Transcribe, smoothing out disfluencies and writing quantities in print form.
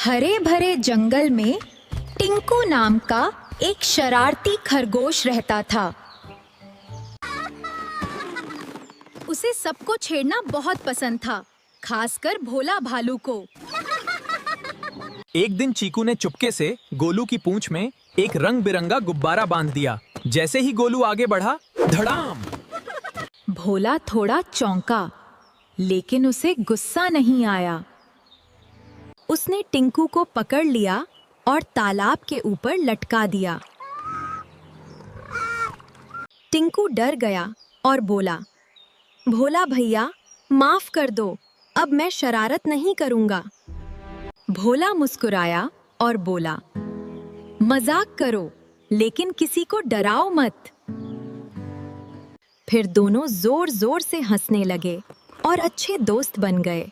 हरे भरे जंगल में टिंकू नाम का एक शरारती खरगोश रहता था। उसे सबको छेड़ना बहुत पसंद था, खासकर भोला भालू को। एक दिन चीकू ने चुपके से गोलू की पूंछ में एक रंग बिरंगा गुब्बारा बांध दिया। जैसे ही गोलू आगे बढ़ा, धड़ाम! भोला थोड़ा चौंका, लेकिन उसे गुस्सा नहीं आया। उसने टिंकू को पकड़ लिया और तालाब के ऊपर लटका दिया। टिंकू डर गया और बोला, भोला भैया, माफ कर दो, अब मैं शरारत नहीं करूंगा। भोला मुस्कुराया और बोला, मजाक करो, लेकिन किसी को डराओ मत। फिर दोनों जोर जोर से हंसने लगे और अच्छे दोस्त बन गए।